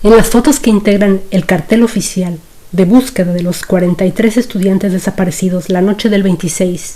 En las fotos que integran el cartel oficial de búsqueda de los 43 estudiantes desaparecidos la noche del 26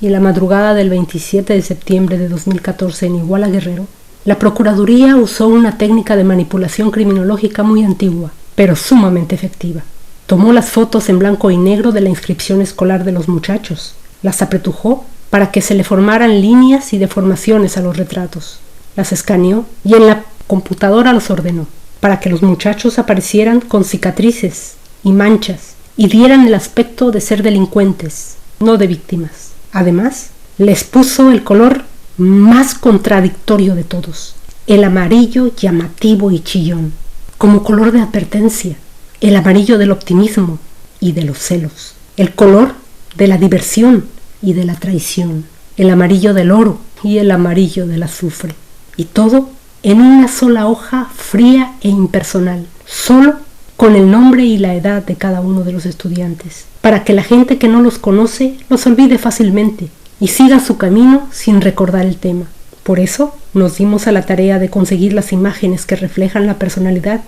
y la madrugada del 27 de septiembre de 2014 en Iguala, Guerrero, la Procuraduría usó una técnica de manipulación criminológica muy antigua, pero sumamente efectiva. Tomó las fotos en blanco y negro de la inscripción escolar de los muchachos, las apretujó para que se le formaran líneas y deformaciones a los retratos, las escaneó y en la computadora los ordenó, para que los muchachos aparecieran con cicatrices y manchas y dieran el aspecto de ser delincuentes, no de víctimas. Además, les puso el color más contradictorio de todos, el amarillo llamativo y chillón, como color de advertencia, el amarillo del optimismo y de los celos, el color de la diversión y de la traición, el amarillo del oro y el amarillo del azufre, y todo en una sola hoja fría e impersonal, solo con el nombre y la edad de cada uno de los estudiantes, para que la gente que no los conoce los olvide fácilmente y siga su camino sin recordar el tema. Por eso nos dimos a la tarea de conseguir las imágenes que reflejan la personalidad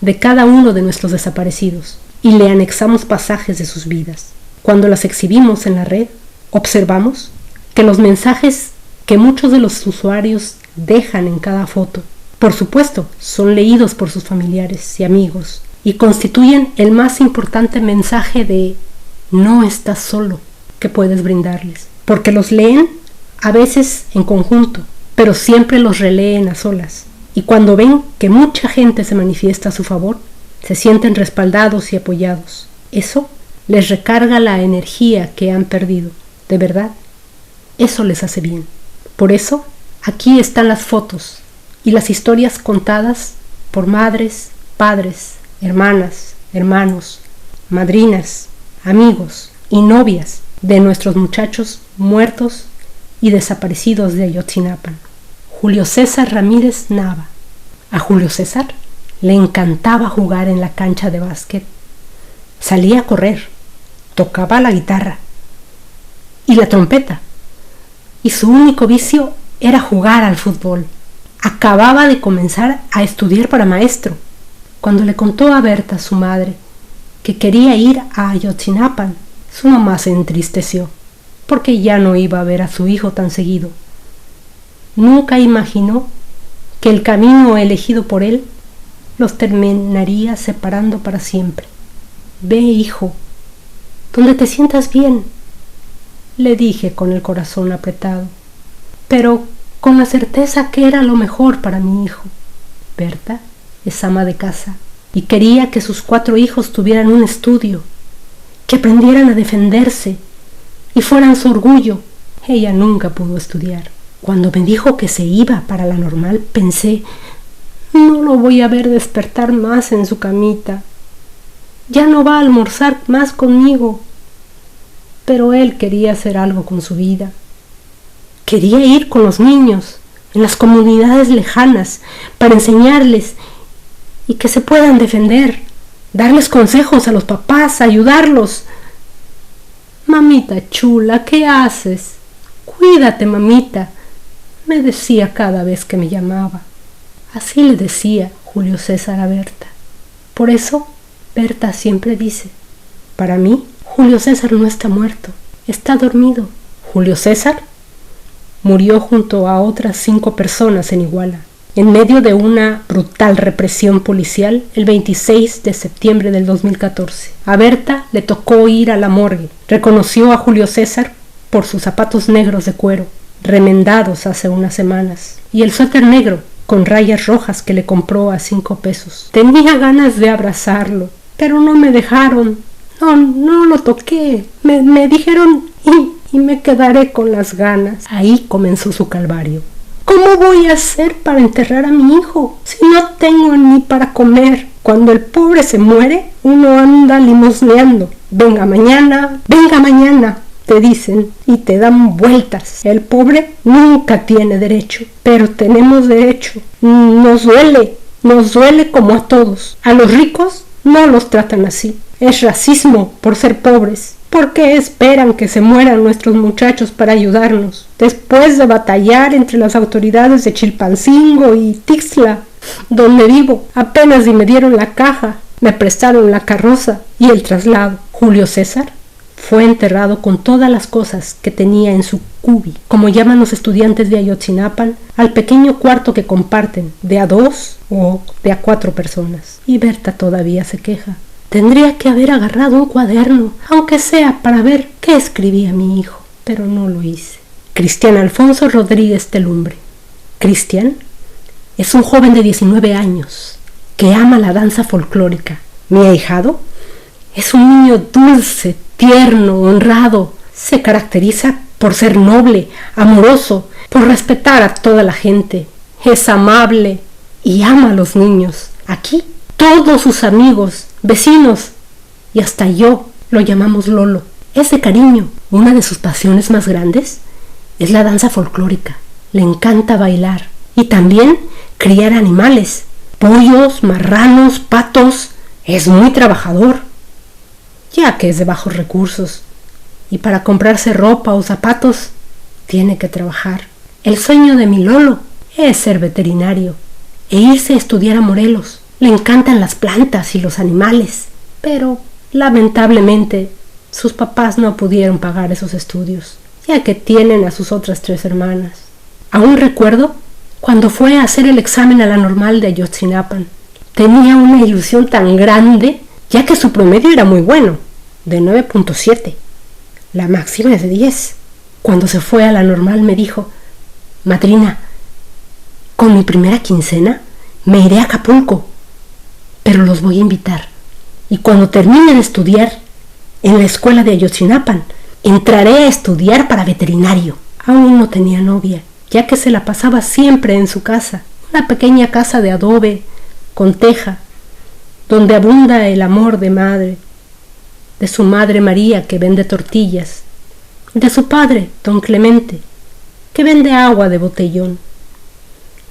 de cada uno de nuestros desaparecidos y le anexamos pasajes de sus vidas. Cuando las exhibimos en la red, observamos que los mensajes que muchos de los usuarios dejan en cada foto, por supuesto, son leídos por sus familiares y amigos y constituyen el más importante mensaje de no estás solo que puedes brindarles, porque los leen a veces en conjunto, pero siempre los releen a solas, y cuando ven que mucha gente se manifiesta a su favor, se sienten respaldados y apoyados. Eso les recarga la energía que han perdido, de verdad, eso les hace bien. Por eso, aquí están las fotos y las historias contadas por madres, padres, hermanas, hermanos, madrinas, amigos y novias de nuestros muchachos muertos y desaparecidos de Ayotzinapa. Julio César Ramírez Nava. A Julio César le encantaba jugar en la cancha de básquet. Salía a correr, tocaba la guitarra y la trompeta, y su único vicio era jugar al fútbol. Acababa de comenzar a estudiar para maestro, cuando le contó a Berta, su madre, que quería ir a Ayotzinapa. Su mamá se entristeció, porque ya no iba a ver a su hijo tan seguido. Nunca imaginó que el camino elegido por él los terminaría separando para siempre. Ve, hijo, donde te sientas bien, le dije con el corazón apretado, pero con la certeza que era lo mejor para mi hijo. Berta es ama de casa y quería que sus 4 hijos tuvieran un estudio, que aprendieran a defenderse y fueran su orgullo. Ella nunca pudo estudiar. Cuando me dijo que se iba para la normal, pensé, no lo voy a ver despertar más en su camita. Ya no va a almorzar más conmigo. Pero él quería hacer algo con su vida. Quería ir con los niños, en las comunidades lejanas, para enseñarles y que se puedan defender, darles consejos a los papás, ayudarlos. Mamita chula, ¿qué haces? Cuídate, mamita, me decía cada vez que me llamaba. Así le decía Julio César a Berta. Por eso, Berta siempre dice, para mí, Julio César no está muerto, está dormido. Julio César murió junto a otras 5 personas en Iguala, en medio de una brutal represión policial el 26 de septiembre del 2014. A Berta le tocó ir a la morgue. Reconoció a Julio César por sus zapatos negros de cuero, remendados hace unas semanas, y el suéter negro con rayas rojas que le compró a 5 pesos. Tenía ganas de abrazarlo, pero no me dejaron. No lo toqué. Me dijeron y me quedaré con las ganas. Ahí comenzó su calvario. ¿Cómo voy a hacer para enterrar a mi hijo si no tengo ni para comer? Cuando el pobre se muere, uno anda limosneando. Venga mañana, te dicen y te dan vueltas. El pobre nunca tiene derecho, pero tenemos derecho. Nos duele como a todos. A los ricos no los tratan así. Es racismo por ser pobres. ¿Por qué esperan que se mueran nuestros muchachos para ayudarnos? Después de batallar entre las autoridades de Chilpancingo y Tixla, donde vivo. Apenas si me dieron la caja, me prestaron la carroza y el traslado. Julio César fue enterrado con todas las cosas que tenía en su cubi, como llaman los estudiantes de Ayotzinapan, al pequeño cuarto que comparten de a 2 o de a 4 personas. Y Berta todavía se queja. Tendría que haber agarrado un cuaderno, aunque sea para ver qué escribía mi hijo, pero no lo hice. Cristian Alfonso Rodríguez Telumbre. Cristian es un joven de 19 años que ama la danza folclórica. Mi ahijado es un niño dulce, tierno, honrado. Se caracteriza por ser noble, amoroso, por respetar a toda la gente. Es amable y ama a los niños. Aquí todos sus amigos, vecinos y hasta yo lo llamamos Lolo. Es de cariño. Una de sus pasiones más grandes es la danza folclórica. Le encanta bailar y también criar animales, pollos, marranos, patos. Es muy trabajador, ya que es de bajos recursos, y para comprarse ropa o zapatos tiene que trabajar. El sueño de mi Lolo es ser veterinario e irse a estudiar a Morelos. Le encantan las plantas y los animales, pero lamentablemente sus papás no pudieron pagar esos estudios, ya que tienen a sus otras 3 hermanas. Aún recuerdo cuando fue a hacer el examen a la normal de Ayotzinapan. Tenía una ilusión tan grande, ya que su promedio era muy bueno, de 9.7. La máxima es de 10. Cuando se fue a la normal me dijo: madrina, con mi primera quincena me iré a Acapulco, pero los voy a invitar. Y cuando termine de estudiar en la escuela de Ayotzinapan, entraré a estudiar para veterinario. Aún no tenía novia, ya que se la pasaba siempre en su casa, una pequeña casa de adobe con teja, donde abunda el amor de madre, de su madre María, que vende tortillas, de su padre, don Clemente, que vende agua de botellón.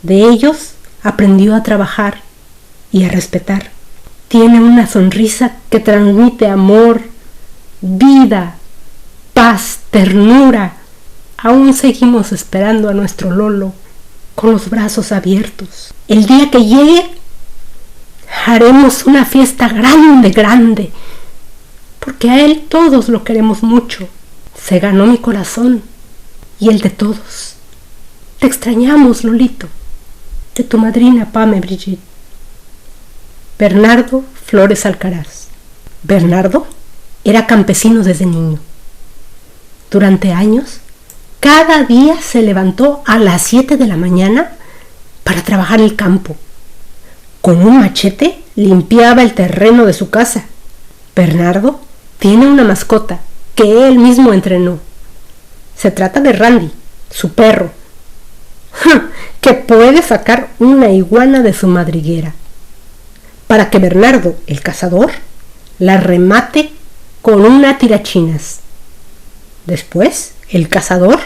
De ellos aprendió a trabajar y a respetar. Tiene una sonrisa que transmite amor, vida, paz, ternura. Aún seguimos esperando a nuestro Lolo con los brazos abiertos. El día que llegue, haremos una fiesta grande, porque a él todos lo queremos mucho. Se ganó mi corazón y el de todos. Te extrañamos, Lolito. De tu madrina Pame Brigitte. Bernardo Flores Alcaraz. Bernardo era campesino desde niño. Durante años, cada día se levantó a las 7 de la mañana para trabajar el campo. Con un machete limpiaba el terreno de su casa. Bernardo tiene una mascota que él mismo entrenó. Se trata de Randy, su perro, que puede sacar una iguana de su madriguera, para que Bernardo, el cazador, la remate con una tirachinas. Después, el cazador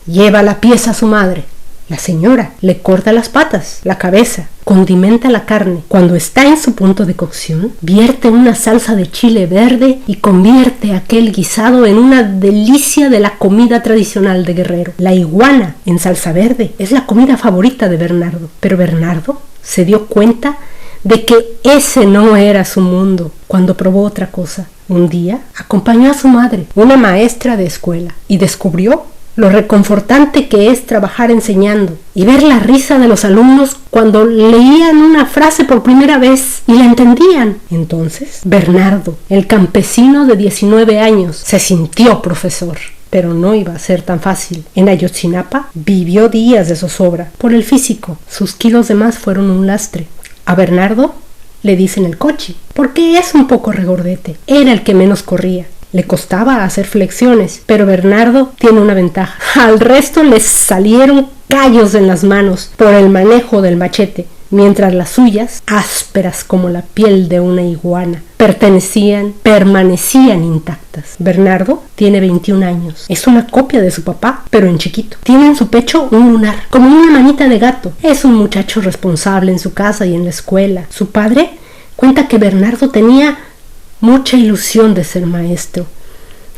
lleva la pieza a su madre. La señora le corta las patas, la cabeza, condimenta la carne. Cuando está en su punto de cocción, vierte una salsa de chile verde y convierte aquel guisado en una delicia de la comida tradicional de Guerrero. La iguana en salsa verde es la comida favorita de Bernardo, pero Bernardo se dio cuenta de que ese no era su mundo cuando probó otra cosa. Un día acompañó a su madre, una maestra de escuela, y descubrió lo reconfortante que es trabajar enseñando y ver la risa de los alumnos cuando leían una frase por primera vez y la entendían. Entonces, Bernardo, el campesino de 19 años, se sintió profesor. Pero no iba a ser tan fácil. En Ayotzinapa vivió días de zozobra por el físico. Sus kilos de más fueron un lastre. A Bernardo le dicen el cochi, porque es un poco regordete. Era el que menos corría. Le costaba hacer flexiones, pero Bernardo tiene una ventaja. Al resto les salieron callos en las manos por el manejo del machete, mientras las suyas, ásperas como la piel de una iguana, permanecían intactas. Bernardo tiene 21 años. Es una copia de su papá, pero en chiquito. Tiene en su pecho un lunar, como una manita de gato. Es un muchacho responsable en su casa y en la escuela. Su padre cuenta que Bernardo tenía mucha ilusión de ser maestro,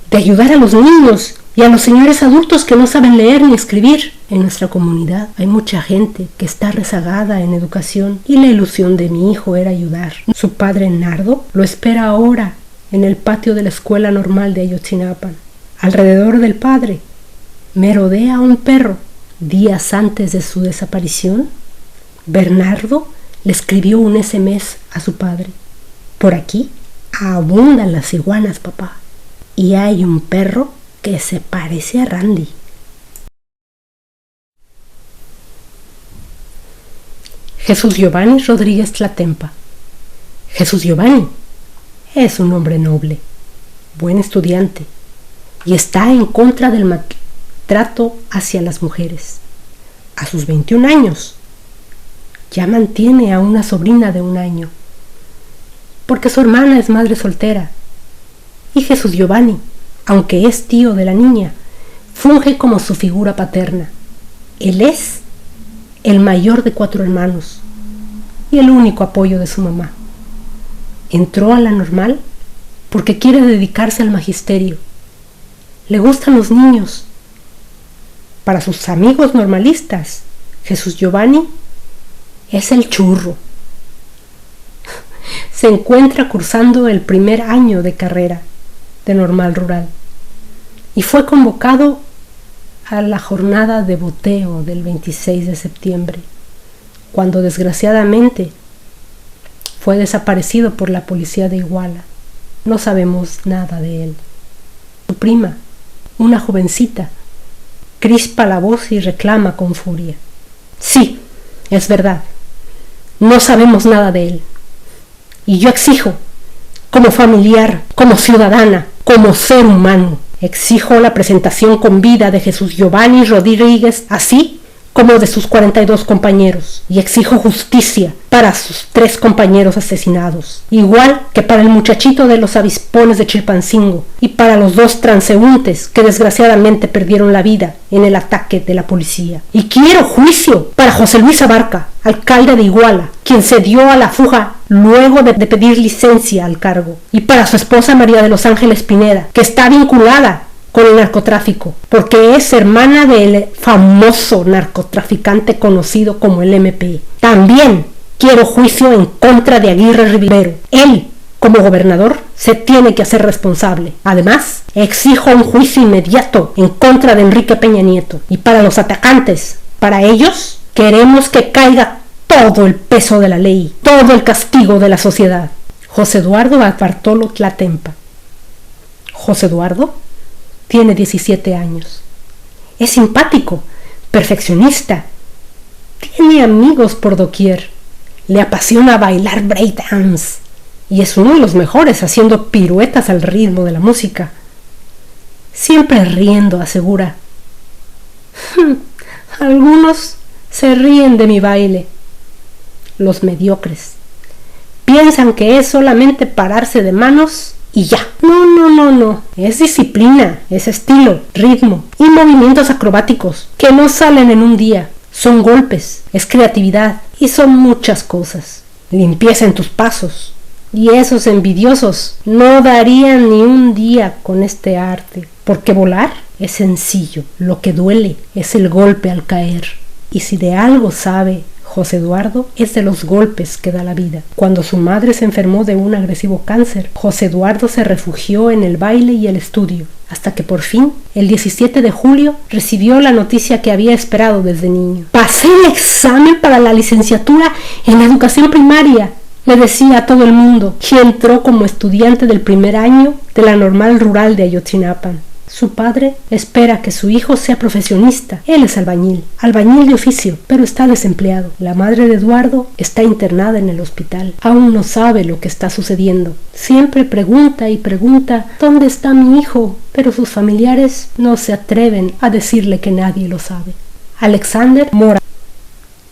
de ayudar a los niños y a los señores adultos que no saben leer ni escribir. En nuestra comunidad hay mucha gente que está rezagada en educación y la ilusión de mi hijo era ayudar. Su padre Nardo lo espera ahora en el patio de la escuela normal de Ayotzinapan. Alrededor del padre merodea un perro. Días antes de su desaparición, Bernardo le escribió un SMS a su padre. Por aquí abundan las iguanas, papá, y hay un perro que se parece a Randy. Jesús Giovanni Rodríguez Tlatempa. Jesús Giovanni es un hombre noble, buen estudiante, y está en contra del maltrato hacia las mujeres. A sus 21 años, ya mantiene a una sobrina de 1 año, porque su hermana es madre soltera. Y Jesús Giovanni, aunque es tío de la niña, funge como su figura paterna. Él es el mayor de 4 hermanos y el único apoyo de su mamá. Entró a la normal porque quiere dedicarse al magisterio. Le gustan los niños. Para sus amigos normalistas, Jesús Giovanni es el churro. Se encuentra cursando el primer año de carrera de normal rural y fue convocado a la jornada de boteo del 26 de septiembre, cuando desgraciadamente fue desaparecido por la policía de Iguala. No sabemos nada de él. Su prima, una jovencita, crispa la voz y reclama con furia. Sí, es verdad, no sabemos nada de él. Y yo exijo, como familiar, como ciudadana, como ser humano, exijo la presentación con vida de Jesús Giovanni Rodríguez, así como de sus 42 compañeros, y exijo justicia para sus 3 compañeros asesinados, igual que para el muchachito de los avispones de Chilpancingo y para los 2 transeúntes que desgraciadamente perdieron la vida en el ataque de la policía. Y quiero juicio para José Luis Abarca, alcalde de Iguala, quien se dio a la fuga luego de pedir licencia al cargo, y para su esposa María de los Ángeles Pineda, que está vinculada con el narcotráfico, porque es hermana del famoso narcotraficante conocido como el MP. También quiero juicio en contra de Aguirre Rivero. Él, como gobernador, se tiene que hacer responsable. Además, exijo un juicio inmediato en contra de Enrique Peña Nieto. Y para los atacantes, para ellos, queremos que caiga todo el peso de la ley, todo el castigo de la sociedad. José Eduardo Bartolo Tlatempa. José Eduardo tiene 17 años. Es simpático, perfeccionista. Tiene amigos por doquier. Le apasiona bailar breakdance. Y es uno de los mejores haciendo piruetas al ritmo de la música. Siempre riendo, asegura. Algunos se ríen de mi baile. Los mediocres. Piensan que es solamente pararse de manos y ya. No. Es disciplina, es estilo, ritmo y movimientos acrobáticos que no salen en un día. Son golpes, es creatividad y son muchas cosas. Limpieza en tus pasos. Y esos envidiosos no darían ni un día con este arte. Porque volar es sencillo. Lo que duele es el golpe al caer. Y si de algo sabe José Eduardo, es de los golpes que da la vida. Cuando su madre se enfermó de un agresivo cáncer, José Eduardo se refugió en el baile y el estudio, hasta que por fin, el 17 de julio, recibió la noticia que había esperado desde niño. Pasé el examen para la licenciatura en educación primaria, le decía a todo el mundo, y entró como estudiante del primer año de la normal rural de Ayotzinapan. Su padre espera que su hijo sea profesionista. Él es albañil de oficio, pero está desempleado. La madre de Eduardo está internada en el hospital. Aún no sabe lo que está sucediendo. Siempre pregunta y pregunta, ¿dónde está mi hijo? Pero sus familiares no se atreven a decirle que nadie lo sabe. Alexander Mora.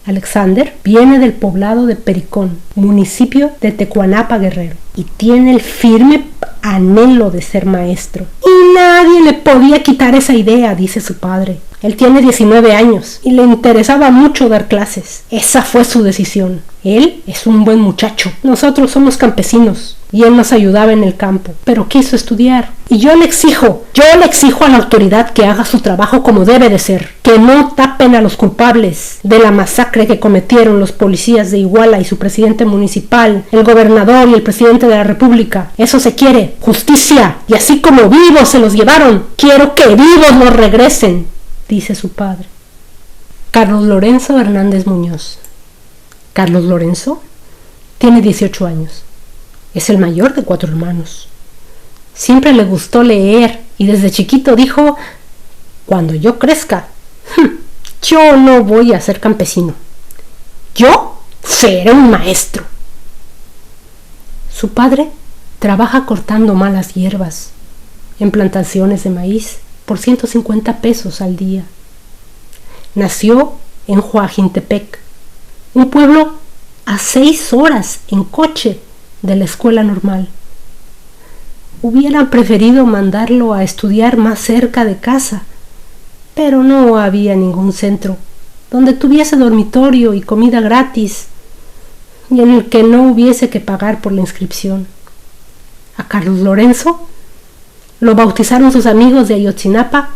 Alexander viene del poblado de Pericón, municipio de Tecuanapa, Guerrero, y tiene el firme anhelo de ser maestro. Y nadie le podía quitar esa idea, dice su padre. Él tiene 19 años y le interesaba mucho dar clases. Esa fue su decisión. Él es un buen muchacho. Nosotros somos campesinos. y él nos ayudaba en el campo, pero quiso estudiar. Y yo le exijo a la autoridad que haga su trabajo como debe de ser, que no tapen a los culpables de la masacre que cometieron los policías de Iguala y su presidente municipal, el gobernador y el presidente de la república. Eso se quiere, justicia, y así como vivos se los llevaron, quiero que vivos los regresen, dice su padre. Carlos Lorenzo Hernández Muñoz. Carlos Lorenzo tiene 18 años. Es el mayor de 4 hermanos. Siempre le gustó leer y desde chiquito dijo: cuando yo crezca, yo no voy a ser campesino. Yo seré un maestro. Su padre trabaja cortando malas hierbas en plantaciones de maíz por 150 pesos al día. Nació en Huajintepec, un pueblo a 6 horas en coche de la escuela normal. Hubieran preferido mandarlo a estudiar más cerca de casa, pero no había ningún centro donde tuviese dormitorio y comida gratis y en el que no hubiese que pagar por la inscripción. A Carlos Lorenzo lo bautizaron sus amigos de Ayotzinapa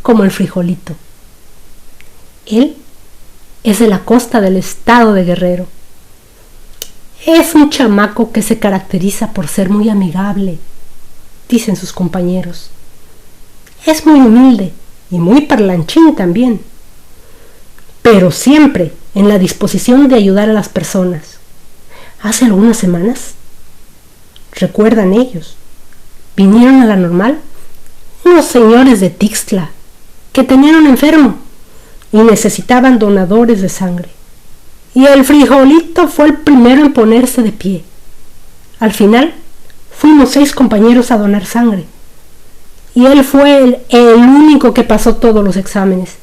como el frijolito. Él es de la costa del estado de Guerrero. Es un chamaco que se caracteriza por ser muy amigable, dicen sus compañeros. Es muy humilde y muy parlanchín también, pero siempre en la disposición de ayudar a las personas. Hace algunas semanas, recuerdan ellos, vinieron a la normal unos señores de Tixtla que tenían un enfermo y necesitaban donadores de sangre. Y el frijolito fue el primero en ponerse de pie. Al final, fuimos 6 compañeros a donar sangre. Y él fue el único que pasó todos los exámenes.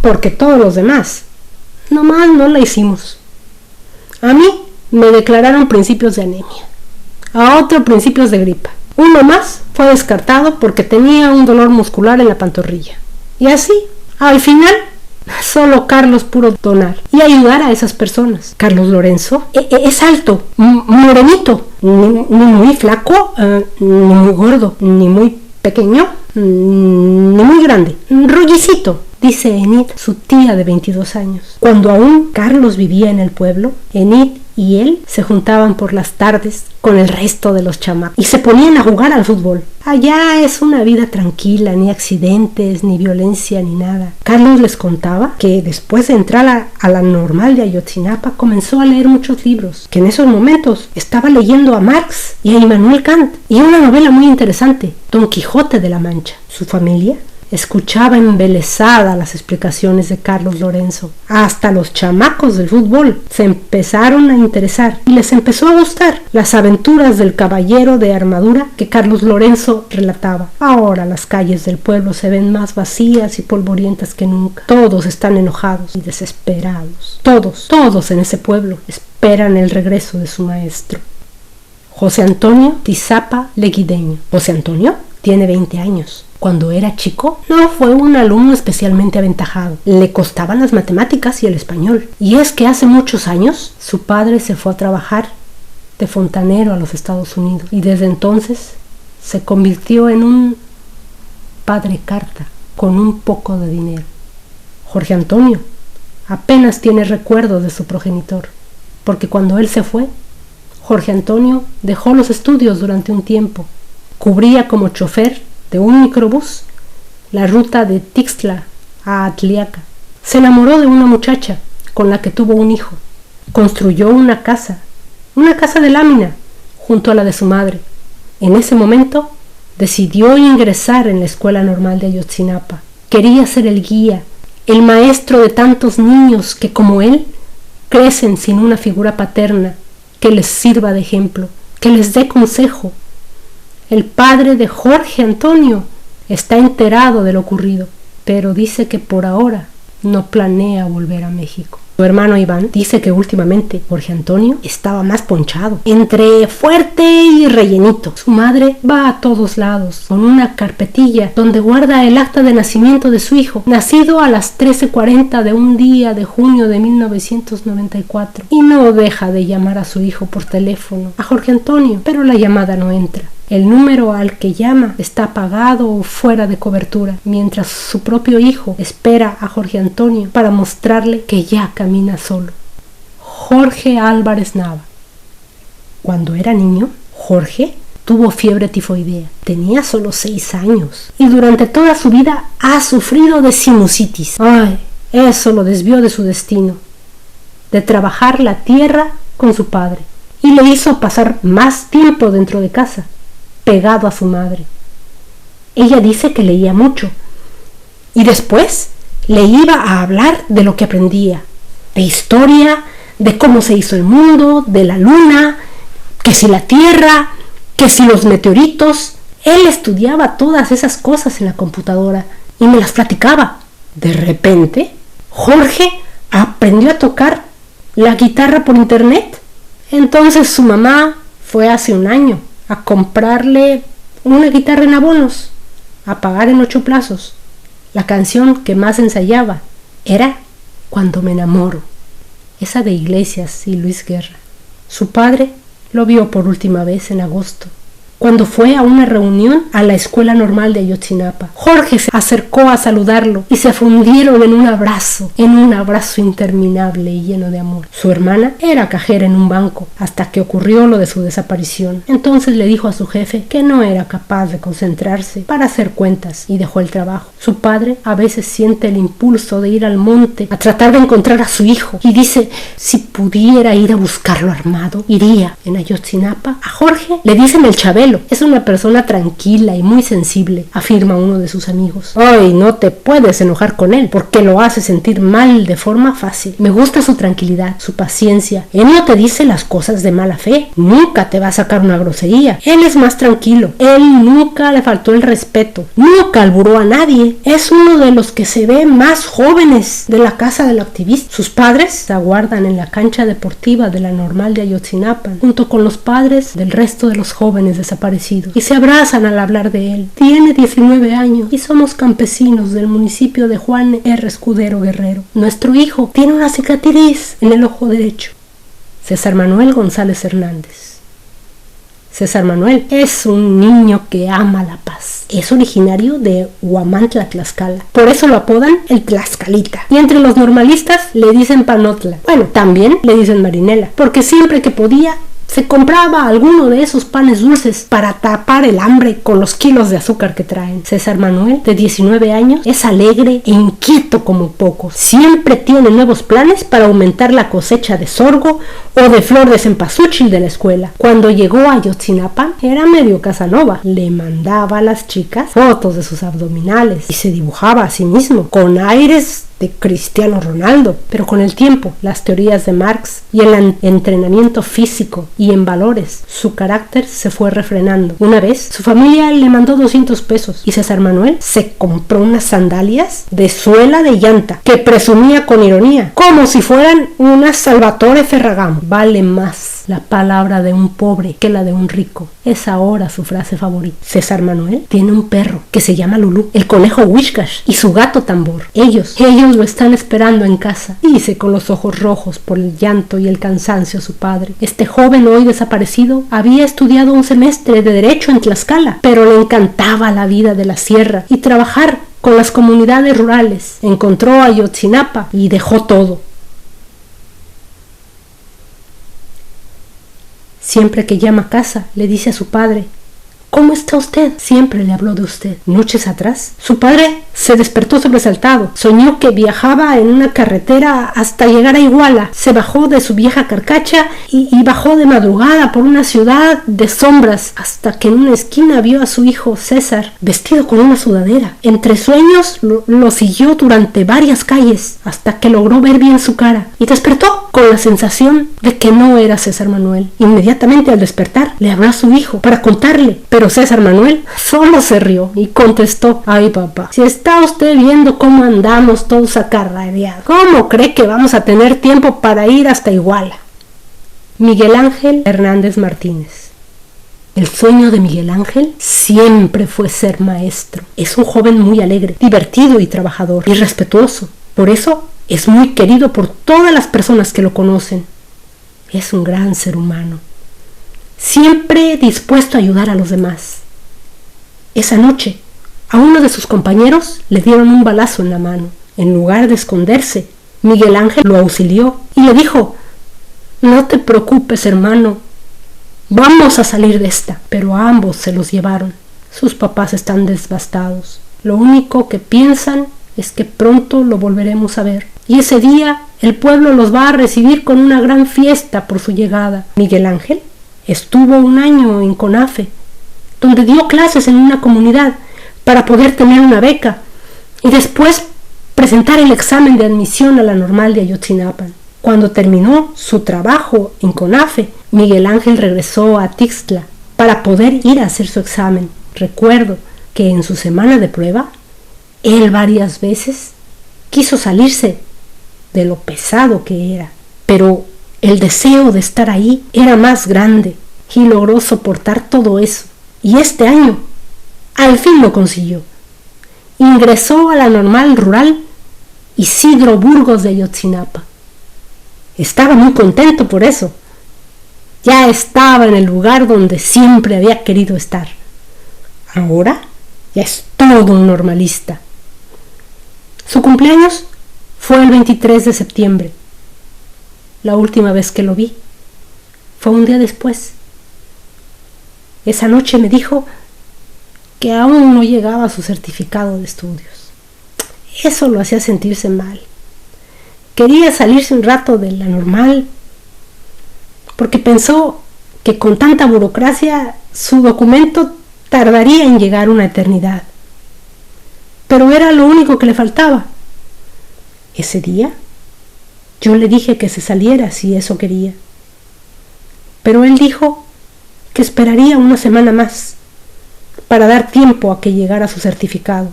Porque todos los demás, nomás no la hicimos. A mí me declararon principios de anemia. A otro principios de gripa. Uno más fue descartado porque tenía un dolor muscular en la pantorrilla. Y así, al final, solo Carlos pudo donar y ayudar a esas personas. Carlos Lorenzo es alto, morenito, ni muy flaco, ni muy gordo, ni muy pequeño, ni muy grande, rollicito, dice Enid, su tía de 22 años. Cuando aún Carlos vivía en el pueblo, Enid y él se juntaban por las tardes con el resto de los chamacos y se ponían a jugar al fútbol. Allá es una vida tranquila, ni accidentes, ni violencia, ni nada. Carlos les contaba que después de entrar a la normal de Ayotzinapa comenzó a leer muchos libros, que en esos momentos estaba leyendo a Marx y a Immanuel Kant y una novela muy interesante, Don Quijote de la Mancha. Su familia escuchaba embelesada las explicaciones de Carlos Lorenzo. Hasta los chamacos del fútbol se empezaron a interesar y les empezó a gustar las aventuras del caballero de armadura que Carlos Lorenzo relataba. Ahora las calles del pueblo se ven más vacías y polvorientas que nunca. Todos están enojados y desesperados. Todos en ese pueblo esperan el regreso de su maestro. José Antonio Tizapa Leguideño. José Antonio tiene 20 años. Cuando era chico, no fue un alumno especialmente aventajado. Le costaban las matemáticas y el español. Y es que hace muchos años, su padre se fue a trabajar de fontanero a los Estados Unidos. Y desde entonces se convirtió en un padre carta, con un poco de dinero. Jorge Antonio apenas tiene recuerdos de su progenitor, porque cuando él se fue, Jorge Antonio dejó los estudios durante un tiempo. Cubría como chofer de un microbús la ruta de Tixtla a Atliaca. Se enamoró de una muchacha con la que tuvo un hijo. Construyó una casa de lámina junto a la de su madre. En ese momento decidió ingresar en la escuela normal de Ayotzinapa. Quería ser el guía, el maestro de tantos niños que como él crecen sin una figura paterna que les sirva de ejemplo, que les dé consejo. El padre de Jorge Antonio está enterado de lo ocurrido, pero dice que por ahora no planea volver a México. Su hermano Iván dice que últimamente Jorge Antonio estaba más ponchado, entre fuerte y rellenito. Su madre va a todos lados con una carpetilla donde guarda el acta de nacimiento de su hijo, nacido a las 13:40 de un día de junio de 1994, y no deja de llamar a su hijo por teléfono, a Jorge Antonio, pero la llamada no entra. El número al que llama está apagado o fuera de cobertura, mientras su propio hijo espera a Jorge Antonio para mostrarle que ya camina solo. Jorge Álvarez Nava. Cuando era niño, Jorge tuvo fiebre tifoidea. Tenía solo 6 años y durante toda su vida ha sufrido de sinusitis. Ay, eso lo desvió de su destino, de trabajar la tierra con su padre, y le hizo pasar más tiempo dentro de casa, pegado a su madre. Ella dice que leía mucho y después le iba a hablar de lo que aprendía, de historia, de cómo se hizo el mundo, de la luna, que si la tierra, que si los meteoritos. Él estudiaba todas esas cosas en la computadora y me las platicaba. De repente, Jorge aprendió a tocar la guitarra por internet. Entonces su mamá fue hace un año a comprarle una guitarra en abonos, a pagar en 8 plazos. La canción que más ensayaba era Cuando me enamoro, esa de Iglesias y Luis Guerra. Su padre lo vio por última vez en agosto, cuando fue a una reunión a la Escuela Normal de Ayotzinapa. Jorge se acercó a saludarlo y se fundieron en un abrazo interminable y lleno de amor. Su hermana era cajera en un banco hasta que ocurrió lo de su desaparición. Entonces le dijo a su jefe que no era capaz de concentrarse para hacer cuentas y dejó el trabajo. Su padre a veces siente el impulso de ir al monte a tratar de encontrar a su hijo y dice, si pudiera ir a buscarlo armado, iría. En Ayotzinapa a Jorge le dicen el Chabelo. Es una persona tranquila y muy sensible, afirma uno de sus amigos. Ay, no te puedes enojar con él porque lo hace sentir mal de forma fácil. Me gusta su tranquilidad, su paciencia. Él no te dice las cosas de mala fe, nunca te va a sacar una grosería. Él es más tranquilo, él nunca le faltó el respeto, nunca alburó a nadie. Es uno de los que se ve más jóvenes de la casa del activista. Sus padres se aguardan en la cancha deportiva de la Normal de Ayotzinapa, junto con los padres del resto de los jóvenes desaparecidos, y se abrazan al hablar de él. Tiene 19 años y somos campesinos del municipio de Juan R. Escudero Guerrero. Nuestro hijo tiene una cicatriz en el ojo derecho. César Manuel González Hernández. César Manuel es un niño que ama la paz. Es originario de Huamantla, Tlaxcala. Por eso lo apodan el Tlaxcalita. Y entre los normalistas le dicen Panotla. Bueno, también le dicen Marinela, porque siempre que podía se compraba alguno de esos panes dulces para tapar el hambre con los kilos de azúcar que traen. César Manuel, de 19 años, es alegre e inquieto como pocos. Siempre tiene nuevos planes para aumentar la cosecha de sorgo o de flor de cempasúchil de la escuela. Cuando llegó a Ayotzinapa, era medio Casanova. Le mandaba a las chicas fotos de sus abdominales y se dibujaba a sí mismo con aires de Cristiano Ronaldo. Pero con el tiempo, las teorías de Marx y el entrenamiento físico y en valores, su carácter se fue refrenando. Una vez, su familia le mandó 200 pesos y César Manuel se compró unas sandalias de suela de llanta que presumía con ironía, como si fueran unas Salvatore Ferragamo. Vale más la palabra de un pobre que la de un rico. Es ahora su frase favorita. César Manuel tiene un perro que se llama Lulú, el conejo Wishcash y su gato Tambor. Ellos lo están esperando en casa, dice con los ojos rojos por el llanto y el cansancio su padre. Este joven hoy desaparecido había estudiado un semestre de Derecho en Tlaxcala, pero le encantaba la vida de la sierra y trabajar con las comunidades rurales. Encontró a Ayotzinapa y dejó todo. Siempre que llama a casa, le dice a su padre, ¿cómo está usted? Siempre le habló de usted. Noches atrás, su padre se despertó sobresaltado. Soñó que viajaba en una carretera hasta llegar a Iguala. Se bajó de su vieja carcacha y bajó de madrugada por una ciudad de sombras hasta que en una esquina vio a su hijo César vestido con una sudadera. Entre sueños lo siguió durante varias calles hasta que logró ver bien su cara y despertó con la sensación de que no era César Manuel. Inmediatamente al despertar le habló a su hijo para contarle, pero Pero César Manuel solo se rió y contestó: ay, papá, si está usted viendo cómo andamos todos acarreados, ¿cómo cree que vamos a tener tiempo para ir hasta Iguala? Miguel Ángel Hernández Martínez. El sueño de Miguel Ángel siempre fue ser maestro. Es un joven muy alegre, divertido y trabajador, y respetuoso. Por eso es muy querido por todas las personas que lo conocen. Es un gran ser humano, siempre dispuesto a ayudar a los demás. Esa noche, a uno de sus compañeros le dieron un balazo en la mano. En lugar de esconderse, Miguel Ángel lo auxilió y le dijo: no te preocupes, hermano, vamos a salir de esta. Pero a ambos se los llevaron. Sus papás están devastados. Lo único que piensan es que pronto lo volveremos a ver. Y ese día el pueblo los va a recibir con una gran fiesta por su llegada. Miguel Ángel estuvo un año en CONAFE, donde dio clases en una comunidad para poder tener una beca y después presentar el examen de admisión a la normal de Ayotzinapa. Cuando terminó su trabajo en CONAFE, Miguel Ángel regresó a Tixtla para poder ir a hacer su examen. Recuerdo que en su semana de prueba, él varias veces quiso salirse de lo pesado que era, pero el deseo de estar ahí era más grande y logró soportar todo eso. Y este año, al fin lo consiguió. Ingresó a la normal rural Isidro Burgos de Ayotzinapa. Estaba muy contento por eso. Ya estaba en el lugar donde siempre había querido estar. Ahora ya es todo un normalista. Su cumpleaños fue el 23 de septiembre. La última vez que lo vi fue un día después. Esa noche me dijo que aún no llegaba a su certificado de estudios. Eso lo hacía sentirse mal. Quería salirse un rato de la normal porque pensó que con tanta burocracia su documento tardaría en llegar una eternidad. Pero era lo único que le faltaba. Ese día yo le dije que se saliera si eso quería. Pero él dijo que esperaría una semana más para dar tiempo a que llegara su certificado.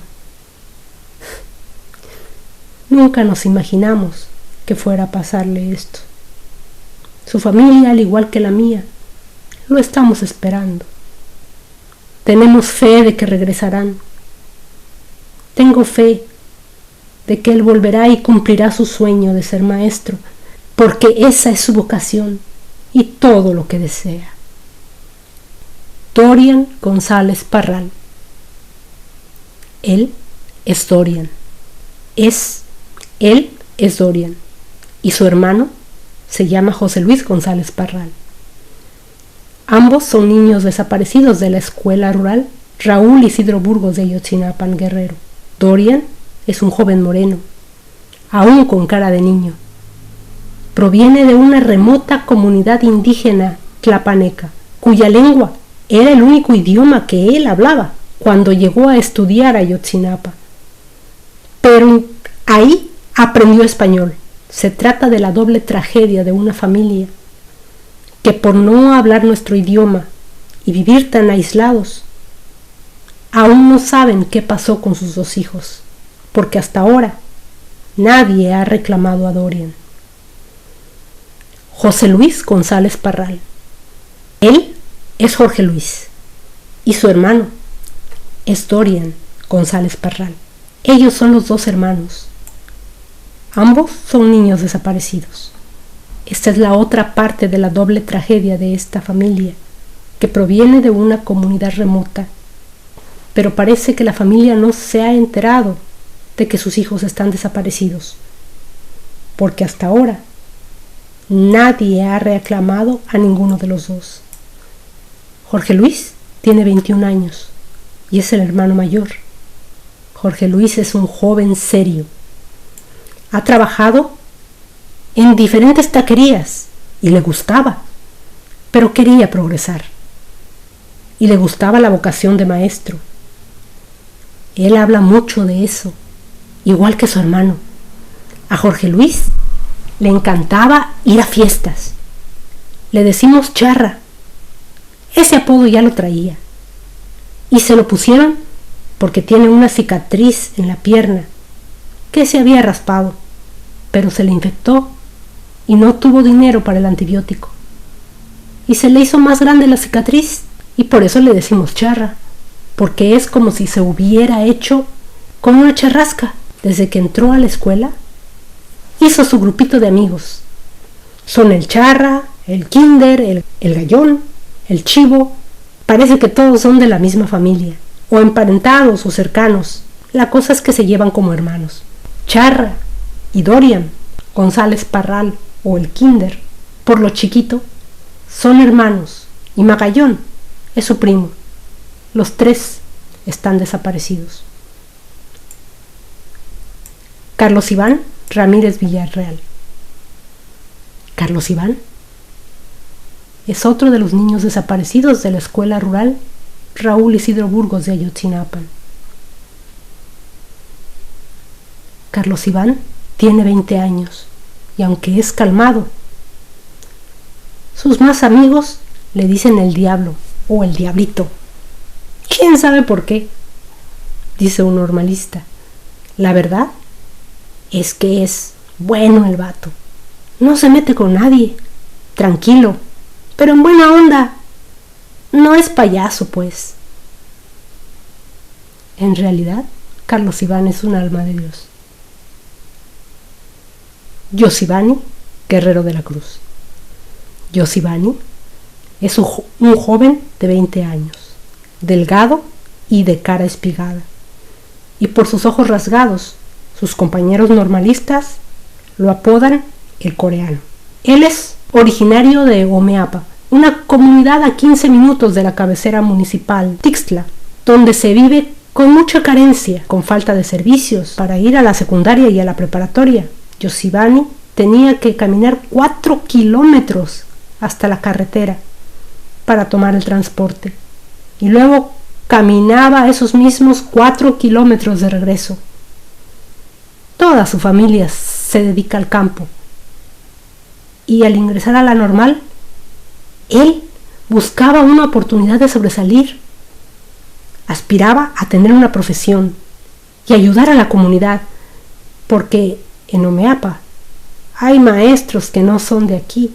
Nunca nos imaginamos que fuera a pasarle esto. Su familia, al igual que la mía, lo estamos esperando. Tenemos fe de que regresarán. Tengo fe de que él volverá y cumplirá su sueño de ser maestro, porque esa es su vocación y todo lo que desea. Dorian González Parral. Él es Dorian. Él es Dorian. Y su hermano se llama José Luis González Parral. Ambos son niños desaparecidos de la escuela rural Raúl Isidro Burgos de Ayotzinapa, Guerrero. Dorian es un joven moreno, aún con cara de niño. Proviene de una remota comunidad indígena tlapaneca, cuya lengua era el único idioma que él hablaba cuando llegó a estudiar a Ayotzinapa. Pero ahí aprendió español. Se trata de la doble tragedia de una familia que, por no hablar nuestro idioma y vivir tan aislados, aún no saben qué pasó con sus dos hijos, porque hasta ahora nadie ha reclamado a Dorian. José Luis González Parral. Él es Jorge Luis y su hermano es Dorian González Parral. Ellos son los dos hermanos. Ambos son niños desaparecidos. Esta es la otra parte de la doble tragedia de esta familia, que proviene de una comunidad remota. Pero parece que la familia no se ha enterado de que sus hijos están desaparecidos, porque hasta ahora nadie ha reclamado a ninguno de los dos. Jorge Luis tiene 21 años y es el hermano mayor. Jorge Luis es un joven serio. Ha trabajado en diferentes taquerías y le gustaba, pero quería progresar. Y le gustaba la vocación de maestro. Él habla mucho de eso, igual que su hermano. A Jorge Luis le encantaba ir a fiestas. Le decimos charra. Ese apodo ya lo traía. y se lo pusieron porque tiene una cicatriz en la pierna que se había raspado, pero se le infectó y no tuvo dinero para el antibiótico. Y se le hizo más grande la cicatriz y por eso le decimos charra, porque es como si se hubiera hecho con una charrasca. Desde que entró a la escuela, hizo su grupito de amigos. Son el charra, el kinder, el gallón, el chivo. Parece que todos son de la misma familia, o emparentados o cercanos. La cosa es que se llevan como hermanos. Charra y Dorian, González Parral o el kinder, por lo chiquito, son hermanos, y Magallón es su primo. Los tres están desaparecidos. Carlos Iván Ramírez Villarreal. Carlos Iván es otro de los niños desaparecidos de la escuela rural Raúl Isidro Burgos de Ayotzinapa. Carlos Iván tiene 20 años y aunque es calmado, sus más amigos le dicen el diablo o el diablito. ¿Quién sabe por qué? Dice un normalista. La verdad es que es bueno el vato. No se mete con nadie. Tranquilo, pero en buena onda. No es payaso, pues. En realidad, Carlos Iván es un alma de Dios. Yosibani Guerrero de la Cruz. Yosibani es un joven de 20 años, delgado y de cara espigada. Y por sus ojos rasgados, sus compañeros normalistas lo apodan el coreano. Él es originario de Omeapa, una comunidad a 15 minutos de la cabecera municipal Tixtla, donde se vive con mucha carencia, con falta de servicios para ir a la secundaria y a la preparatoria. Yosibani tenía que caminar 4 kilómetros hasta la carretera para tomar el transporte y luego caminaba esos mismos 4 kilómetros de regreso. Toda su familia se dedica al campo y al ingresar a la normal, él buscaba una oportunidad de sobresalir, aspiraba a tener una profesión y ayudar a la comunidad, porque en Omeapa hay maestros que no son de aquí,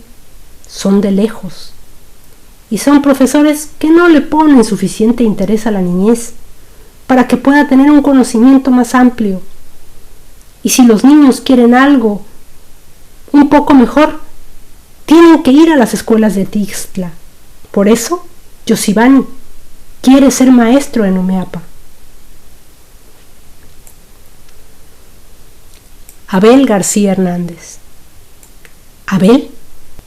son de lejos, y son profesores que no le ponen suficiente interés a la niñez para que pueda tener un conocimiento más amplio. Y si los niños quieren algo un poco mejor, tienen que ir a las escuelas de Tixtla. Por eso, Yosibani quiere ser maestro en Omeapa. Abel García Hernández. Abel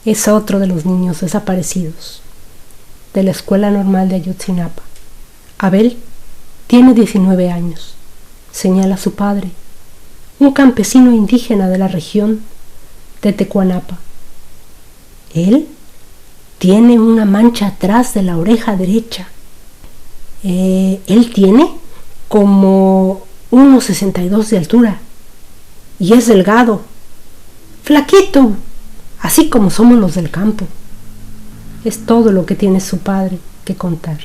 es otro de los niños desaparecidos de la Escuela Normal de Ayotzinapa. Abel tiene 19 años, señala su padre, un campesino indígena de la región de Tecuanapa. Él tiene una mancha atrás de la oreja derecha. Él tiene como 1,62 de altura y es delgado, flaquito, así como somos los del campo. Es todo lo que tiene su padre que contar.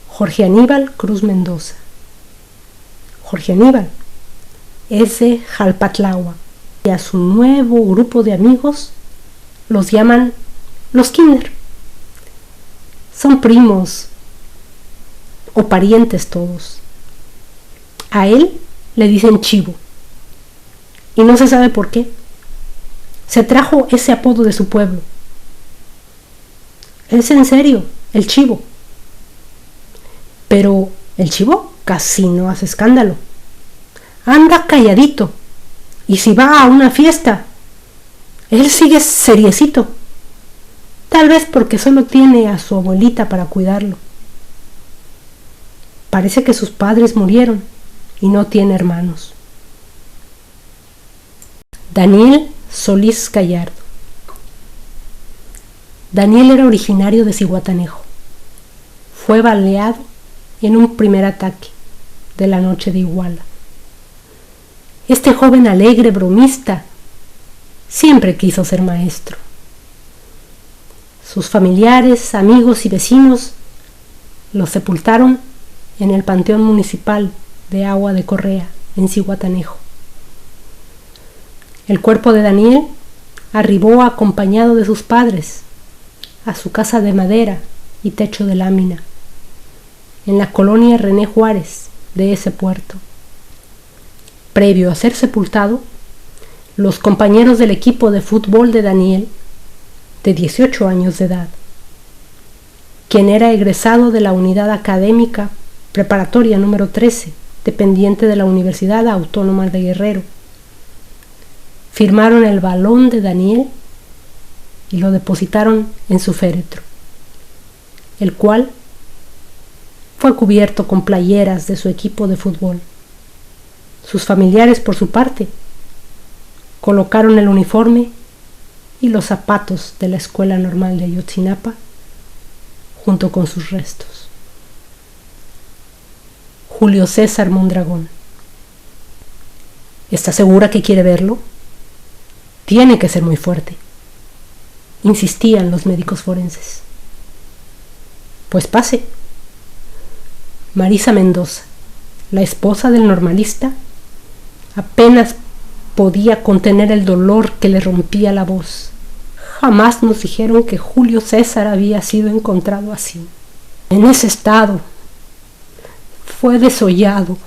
Jorge Aníbal Cruz Mendoza. Jorge Aníbal es de Jalpatlagua y a su nuevo grupo de amigos los llaman los kinder. Son primos o parientes todos. A él le dicen Chivo y no se sabe por qué. Se trajo ese apodo de su pueblo. Es en serio, el Chivo. Pero el Chivo casi no hace escándalo. Anda calladito. Y si va a una fiesta, él sigue seriecito. Tal vez porque solo tiene a su abuelita para cuidarlo. Parece que sus padres murieron y no tiene hermanos. Daniel Solís Gallardo. Daniel era originario de Zihuatanejo. Fue baleado en un primer ataque de la noche de Iguala. Este joven alegre, bromista, siempre quiso ser maestro. Sus familiares, amigos y vecinos lo sepultaron en el Panteón Municipal de Agua de Correa, en Zihuatanejo. El cuerpo de Daniel arribó acompañado de sus padres a su casa de madera y techo de lámina, en la colonia René Juárez de ese puerto. Previo a ser sepultado, los compañeros del equipo de fútbol de Daniel, de 18 años de edad, quien era egresado de la Unidad Académica Preparatoria número 13, dependiente de la Universidad Autónoma de Guerrero, firmaron el balón de Daniel y lo depositaron en su féretro, el cual fue cubierto con playeras de su equipo de fútbol. Sus familiares, por su parte, colocaron el uniforme y los zapatos de la Escuela Normal de Ayotzinapa junto con sus restos. Julio César Mondragón. ¿Está segura que quiere verlo? Tiene que ser muy fuerte, insistían los médicos forenses. Pues pase. Marisa Mendoza, la esposa del normalista, apenas podía contener el dolor que le rompía la voz. Jamás nos dijeron que Julio César había sido encontrado así, en ese estado. Fue desollado.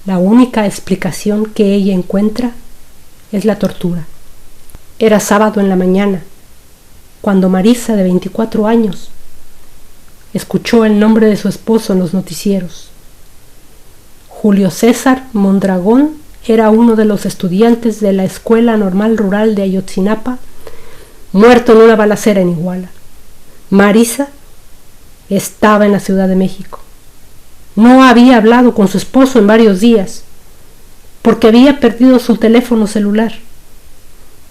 La única explicación que ella encuentra es la tortura. Era sábado en la mañana, cuando Marisa, de 24 años, escuchó el nombre de su esposo en los noticieros. Julio César Mondragón era uno de los estudiantes de la Escuela Normal Rural de Ayotzinapa, muerto en una balacera en Iguala. Marisa estaba en la Ciudad de México. No había hablado con su esposo en varios días, porque había perdido su teléfono celular.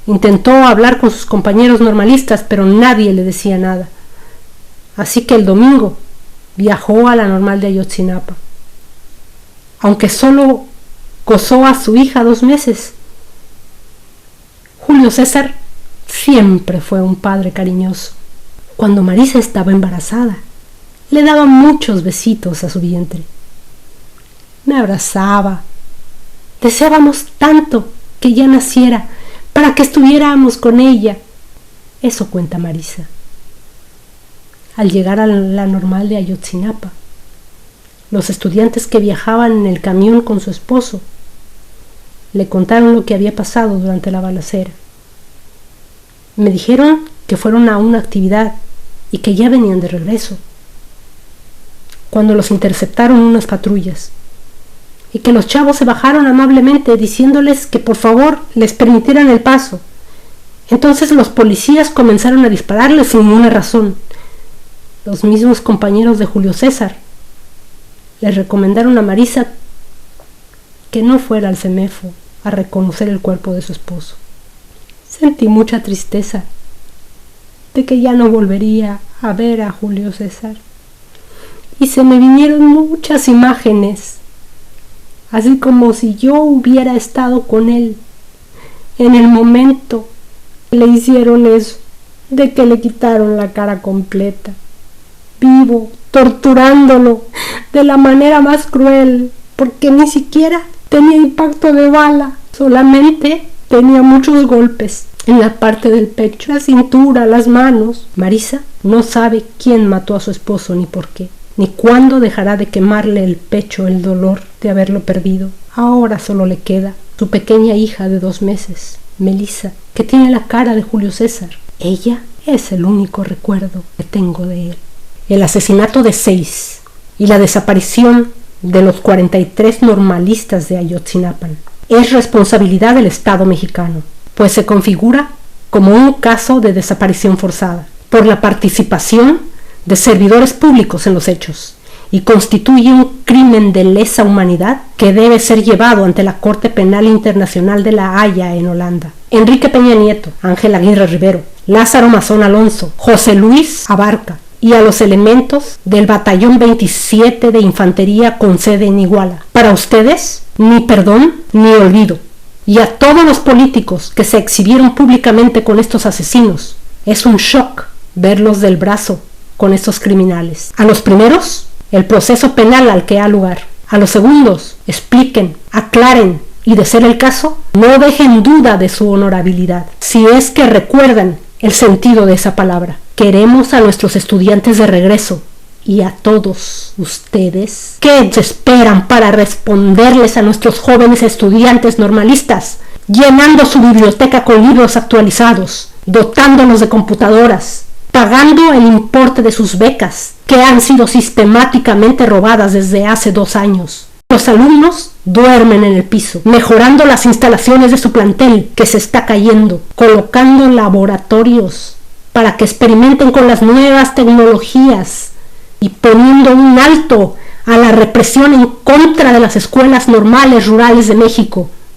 Intentó hablar con sus compañeros normalistas, pero nadie le decía nada. Así que el domingo viajó a la Normal de Ayotzinapa. Aunque solo gozó a su hija 2 meses, Julio César siempre fue un padre cariñoso. Cuando Marisa estaba embarazada, le daba muchos besitos a su vientre. Me abrazaba. Deseábamos tanto que ya naciera para que estuviéramos con ella. Eso cuenta Marisa. Al llegar a la Normal de Ayotzinapa, los estudiantes que viajaban en el camión con su esposo le contaron lo que había pasado durante la balacera. Me dijeron que fueron a una actividad y que ya venían de regreso, cuando los interceptaron unas patrullas, y que los chavos se bajaron amablemente diciéndoles que por favor les permitieran el paso. Entonces los policías comenzaron a dispararles sin ninguna razón. Los mismos compañeros de Julio César les recomendaron a Marisa que no fuera al CEMEFO a reconocer el cuerpo de su esposo. Sentí mucha tristeza de que ya no volvería a ver a Julio César, y se me vinieron muchas imágenes, así como si yo hubiera estado con él en el momento que le hicieron eso, de que le quitaron la cara completa, vivo, torturándolo de la manera más cruel, porque ni siquiera tenía impacto de bala, solamente tenía muchos golpes en la parte del pecho, la cintura, las manos. Marisa no sabe quién mató a su esposo ni por qué, ni cuándo dejará de quemarle el pecho el dolor de haberlo perdido. Ahora solo le queda su pequeña hija de 2 meses, Melissa, que tiene la cara de Julio César. Ella es el único recuerdo que tengo de él. El asesinato de 6 y la desaparición de los 43 normalistas de Ayotzinapa es responsabilidad del Estado mexicano, pues se configura como un caso de desaparición forzada por la participación de servidores públicos en los hechos, y constituye un crimen de lesa humanidad que debe ser llevado ante la Corte Penal Internacional de La Haya en Holanda. Enrique Peña Nieto, Ángel Aguirre Rivero, Lázaro Mazón Alonso, José Luis Abarca y a los elementos del Batallón 27 de Infantería con sede en Iguala. Para ustedes, ni perdón ni olvido. Y a todos los políticos que se exhibieron públicamente con estos asesinos, es un shock verlos del brazo con estos criminales. A los primeros, el proceso penal al que ha lugar. A los segundos, expliquen, aclaren y, de ser el caso, no dejen duda de su honorabilidad, si es que recuerdan el sentido de esa palabra. Queremos a nuestros estudiantes de regreso y a todos ustedes. ¿Qué esperan para responderles a nuestros jóvenes estudiantes normalistas, llenando su biblioteca con libros actualizados, dotándonos de computadoras, pagando el importe de sus becas, que han sido sistemáticamente robadas desde hace 2 años? Los alumnos duermen en el piso, mejorando las instalaciones de su plantel que se está cayendo, colocando laboratorios para que experimenten con las nuevas tecnologías y poniendo un alto a la represión en contra de las escuelas normales rurales de México,